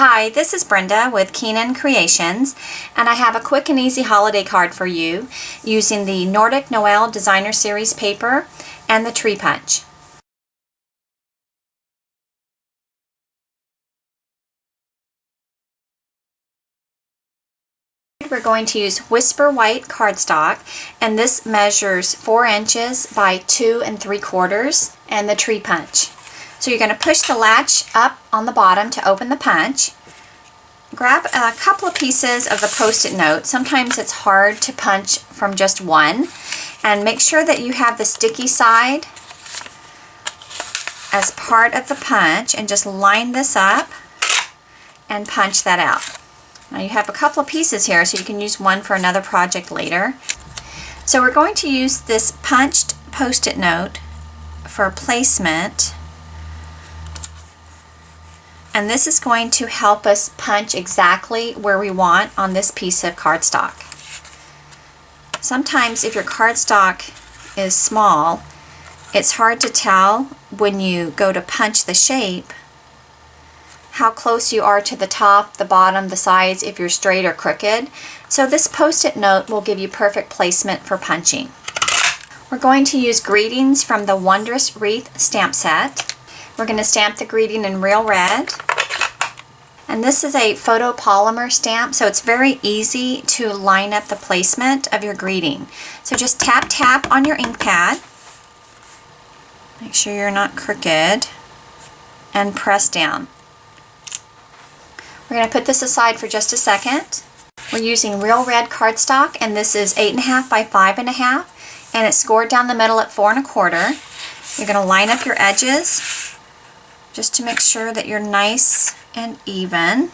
Hi, this is Brenda with Keenan Kreations, and I have a quick and easy holiday card for you using the Nordic Noel Designer Series paper and the tree punch. We're going to use Whisper White cardstock, and this measures 4 inches by 2 3/4, and the tree punch. So you're going to push the latch up on the bottom to open the punch. Grab a couple of pieces of the Post-it note. Sometimes it's hard to punch from just one. And make sure that you have the sticky side as part of the punch, and just line this up and punch that out. Now you have a couple of pieces here, so you can use one for another project later. So we're going to use this punched Post-it note for placement. And this is going to help us punch exactly where we want on this piece of cardstock. Sometimes if your cardstock is small, it's hard to tell when you go to punch the shape how close you are to the top, the bottom, the sides, if you're straight or crooked. So this Post-it note will give you perfect placement for punching. We're going to use greetings from the Wondrous Wreath stamp set. We're going to stamp the greeting in real red. And this is a photopolymer stamp, so it's very easy to line up the placement of your greeting. So just tap tap on your ink pad. Make sure you're not crooked. And press down. We're going to put this aside for just a second. We're using real red cardstock, and this is 8.5 by 5.5, and it's scored down the middle at 4 1/4. You're going to line up your edges just to make sure that you're nice and even.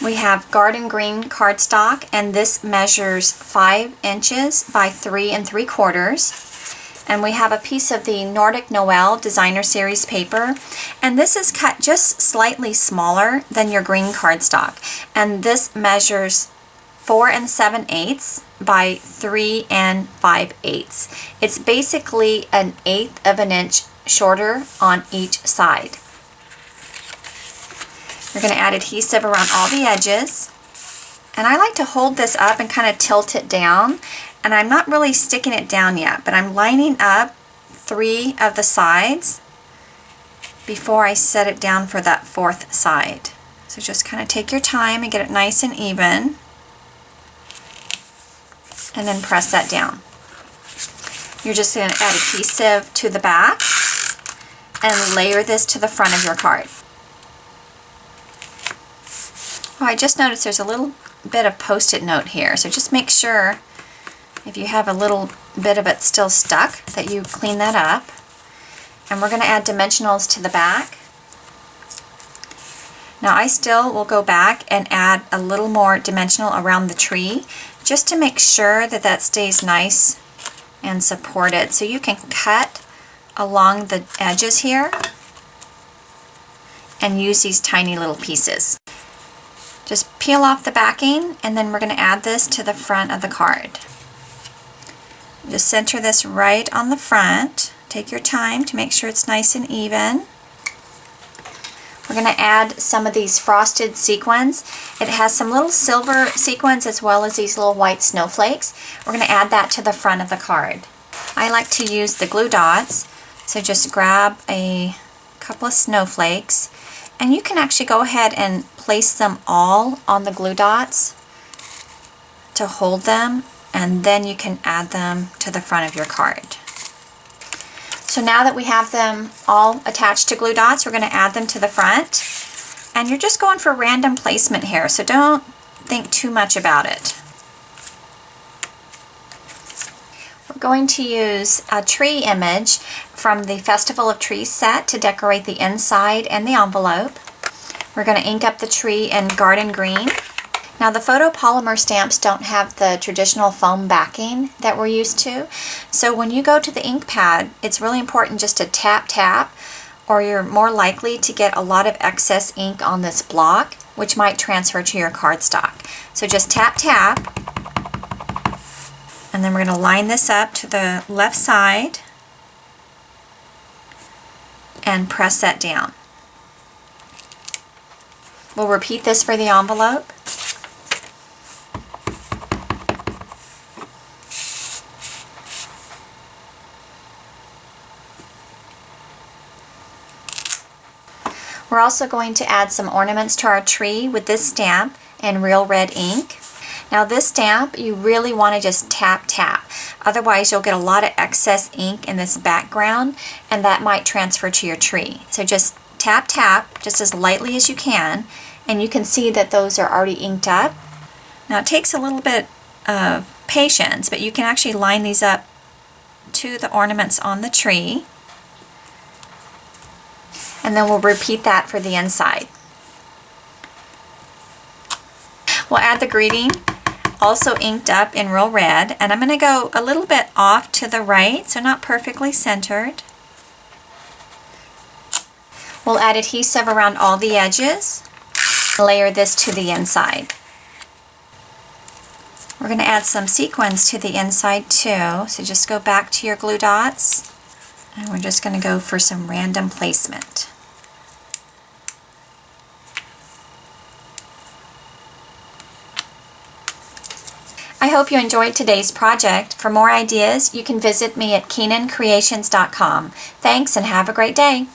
We have garden green cardstock, and this measures 5 inches by 3 3/4. And we have a piece of the Nordic Noel Designer Series paper, and this is cut just slightly smaller than your green cardstock. And this measures 4 7/8 by 3 5/8. It's basically 1/8 of an inch shorter on each side. You're going to add adhesive around all the edges. And I like to hold this up and kind of tilt it down. And I'm not really sticking it down yet, but I'm lining up 3 of the sides before I set it down for that 4th side. So just kind of take your time and get it nice and even. And then press that down. You're just going to add adhesive to the back and layer this to the front of your card. Oh, I just noticed there's a little bit of Post-it note here, so just make sure if you have a little bit of it still stuck that you clean that up. And we're going to add dimensionals to the back. Now I still will go back and add a little more dimensional around the tree just to make sure that that stays nice and supported. So you can cut along the edges here and use these tiny little pieces. Just peel off the backing, and then we're going to add this to the front of the card. Just center this right on the front. Take your time to make sure it's nice and even. We're going to add some of these frosted sequins. It has some little silver sequins as well as these little white snowflakes. We're going to add that to the front of the card. I like to use the glue dots, so just grab a couple of snowflakes, and you can actually go ahead and place them all on the glue dots to hold them, and then you can add them to the front of your card. So now that we have them all attached to glue dots, we're going to add them to the front. And you're just going for random placement here, so don't think too much about it. We're going to use a tree image from the Festival of Trees set to decorate the inside and the envelope. We're going to ink up the tree in garden green. Now the photopolymer stamps don't have the traditional foam backing that we're used to. So when you go to the ink pad, it's really important just to tap tap, or you're more likely to get a lot of excess ink on this block, which might transfer to your cardstock. So just tap tap, and then we're going to line this up to the left side and press that down. We'll repeat this for the envelope. We're also going to add some ornaments to our tree with this stamp and real red ink. Now this stamp, you really want to just tap tap. Otherwise you'll get a lot of excess ink in this background and that might transfer to your tree. So just tap tap just as lightly as you can, and you can see that those are already inked up. Now it takes a little bit of patience, but you can actually line these up to the ornaments on the tree. And then we'll repeat that for the inside. We'll add the greeting, also inked up in real red, and I'm going to go a little bit off to the right, so not perfectly centered. We'll add adhesive around all the edges, layer this to the inside. We're going to add some sequins to the inside too, so just go back to your glue dots, and we're just going to go for some random placement. I hope you enjoyed today's project. For more ideas, you can visit me at KeenanCreations.com. Thanks and have a great day.